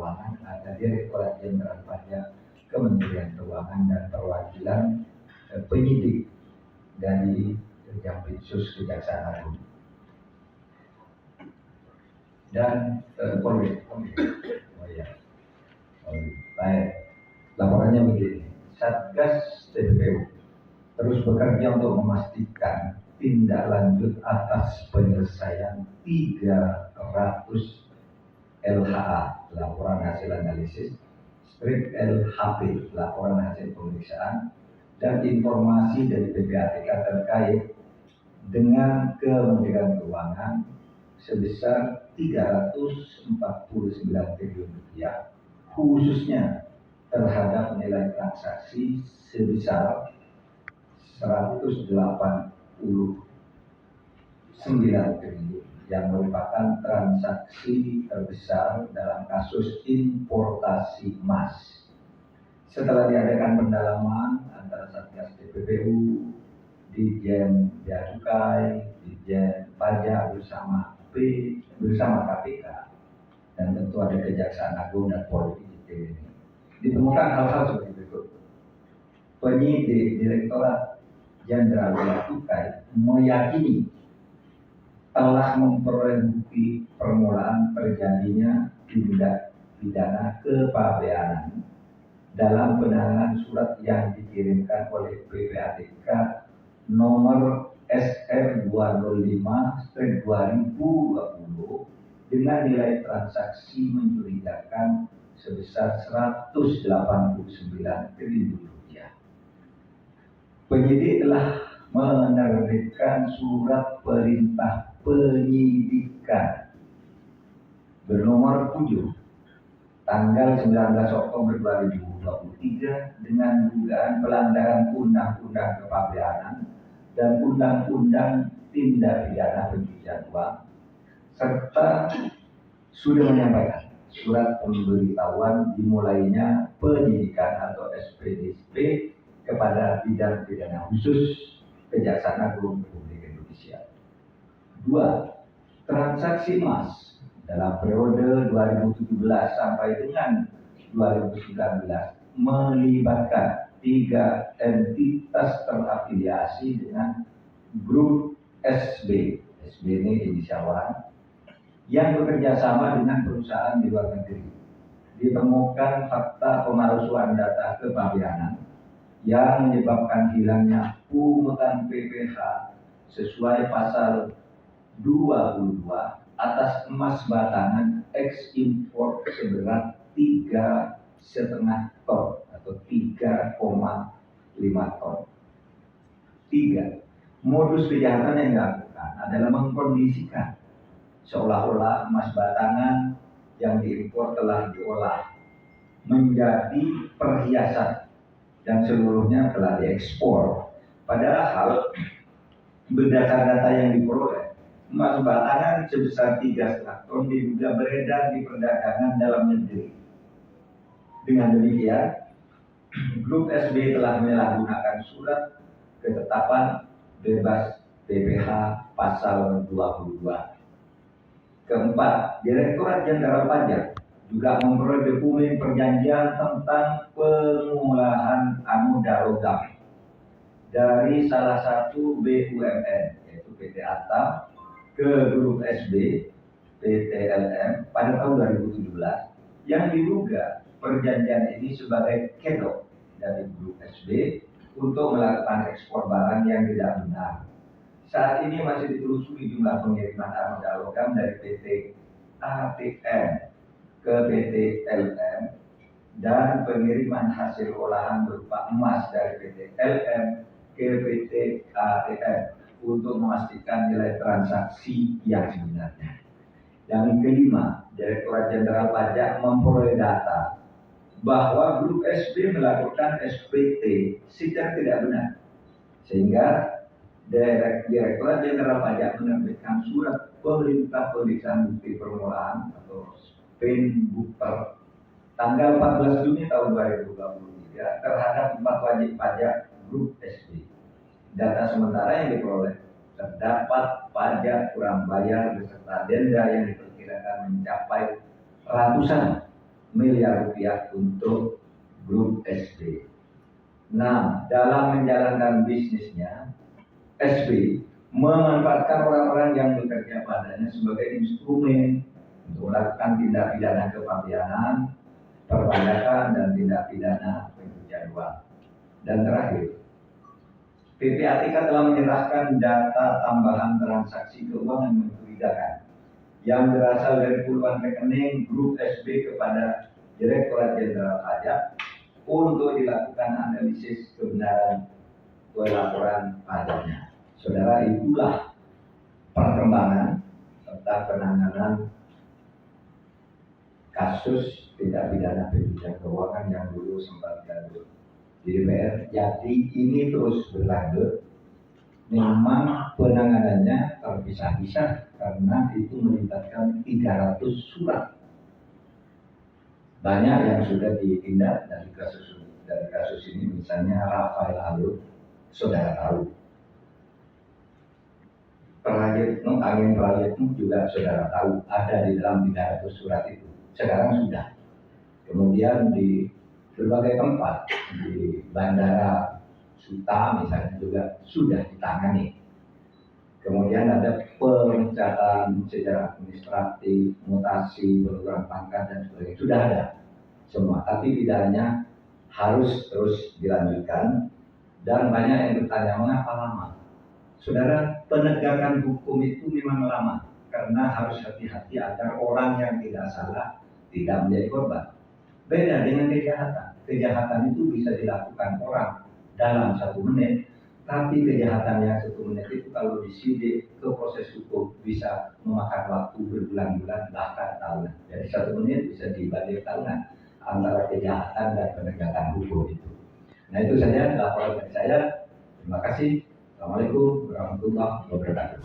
Keuangan, ada Direktorat Jenderal Pajak Kementerian Keuangan, dan perwakilan penyidik dari Jampitsus Kejaksaan Agung dan Polri. Baik, laporannya begini. Satgas TPPU terus bekerja untuk memastikan tindak lanjut atas penyelesaian 300 LHA, laporan hasil analisis, strip LHP, laporan hasil pemeriksaan, dan informasi dari PPATK terkait dengan Kementerian Keuangan sebesar 349 triliun rupiah, khususnya terhadap nilai transaksi sebesar 189 triliun yang merupakan transaksi terbesar dalam kasus importasi emas. Setelah diadakan pendalaman antara Satgas TPPU, Ditjen Bea Cukai, Ditjen Pajak bersama KPK, dan tentu ada Kejaksaan Agung dan Polri, ditemukan hal-hal seperti berikut. Penyidik Direktorat Jenderal Bea Cukai meyakini telah memperoleh bukti permulaan terjadinya tindak pidana kepabeanan dalam penanganan surat yang dikirimkan oleh PPATK nomor SR 205/2020 dengan nilai transaksi mencurigakan sebesar 189 triliun rupiah. Penyidik telah menerbitkan surat perintah penyidikan bernomor 7 tanggal 19 Oktober 2023 dengan dugaan pelanggaran Undang-Undang Kepabeanan dan Undang-Undang Tindak Pidana Pencucian Uang, serta sudah menyampaikan surat pemberitahuan dimulainya penyidikan atau SPDP kepada Bidang Pidana Khusus Kejaksaan Agung Republik Indonesia. 2. Transaksi emas dalam periode 2017 sampai dengan 2019 melibatkan 3 entitas terafiliasi dengan grup SB. SB ini inisial yang bekerja sama dengan perusahaan di luar negeri. Ditemukan fakta pemalsuan data kepabeanan yang menyebabkan hilangnya pungutan PPh sesuai pasal 22 atas emas batangan ekspor seberat 3,5 ton atau 3,5 ton. 3. Modus kejahatan yang dilakukan adalah mengkondisikan seolah-olah emas batangan yang diimpor telah diolah menjadi perhiasan dan seluruhnya telah diekspor. Padahal berdasar data yang diperoleh, emas batangan sebesar 3,5 ton diduga beredar di perdagangan dalam negeri. Dengan demikian, grup SB telah menyalahgunakan surat ketetapan bebas PPh pasal 22. Keempat, Direktorat Jenderal Pajak juga memperoleh dokumen perjanjian tentang pengolahan anoda logam dari salah satu BUMN, yaitu PT Atta, ke grup SB PT LM pada tahun 2017, yang diduga perjanjian ini sebagai kedok dari grup SB untuk melakukan ekspor barang yang tidak benar. Saat ini masih ditelusuri jumlah pengiriman anoda logam dari PT ATM ke PT LM dan pengiriman hasil olahan berupa emas dari PT LM ke PT ATM untuk memastikan nilai transaksi yang sebenarnya. Yang kelima, Direktorat Jenderal Pajak memperoleh data bahwa grup SB melakukan SPT secara tidak benar, sehingga Direktorat Jenderal Pajak menerbitkan surat perintah pemeriksaan bukti permulaan atau Penbukper tanggal 14 Juni tahun 2023 terhadap 4 wajib pajak grup SB. Data sementara yang diperoleh terdapat pajak kurang bayar beserta denda yang diperkirakan mencapai ratusan miliar rupiah untuk grup SB. Nah, dalam menjalankan bisnisnya, SB memanfaatkan orang-orang yang bekerja padanya sebagai instrumen untuk melakukan tindak pidana kepabeanan, perpajakan, dan tindak pidana pencucian uang. Dan terakhir, PPATK telah menyerahkan data tambahan transaksi keuangan mencurigakan yang berasal dari puluhan rekening grup SB kepada Direktorat Jenderal Pajak untuk dilakukan analisis kebenaran pelaporan pajaknya. Saudara, itulah perkembangan serta penanganan kasus tindak pidana pencucian keuangan yang dulu sempat gaduh di DPR. Jadi ini terus berlanjut. Memang penanganannya terpisah-pisah karena itu melibatkan 300 surat. Banyak yang sudah ditindak dari kasus ini, misalnya Rafael Alun, saudara tahu. Angin proyekmu juga saudara tahu, ada di dalam 300 surat itu. Sekarang sudah. Kemudian di berbagai tempat, di Bandara Suta misalnya juga sudah ditangani. Kemudian ada pencatatan secara administratif, mutasi, penurunan pangkat dan sebagainya. Sudah ada semua, tapi pidana harus terus dilanjutkan. Dan banyak yang bertanya, mengapa lama? Saudara, penegakan hukum itu memang lama karena harus hati-hati agar orang yang tidak salah tidak menjadi korban. Beda dengan kejahatan. Kejahatan itu bisa dilakukan orang dalam 1 menit, tapi kejahatan yang 1 menit itu kalau disidik ke proses hukum bisa memakan waktu berbulan-bulan bahkan tahunan. Jadi 1 menit bisa dibalik tahunan antara kejahatan dan penegakan hukum itu. Nah, itu saja laporan dari saya. Terima kasih. Assalamualaikum warahmatullahi wabarakatuh.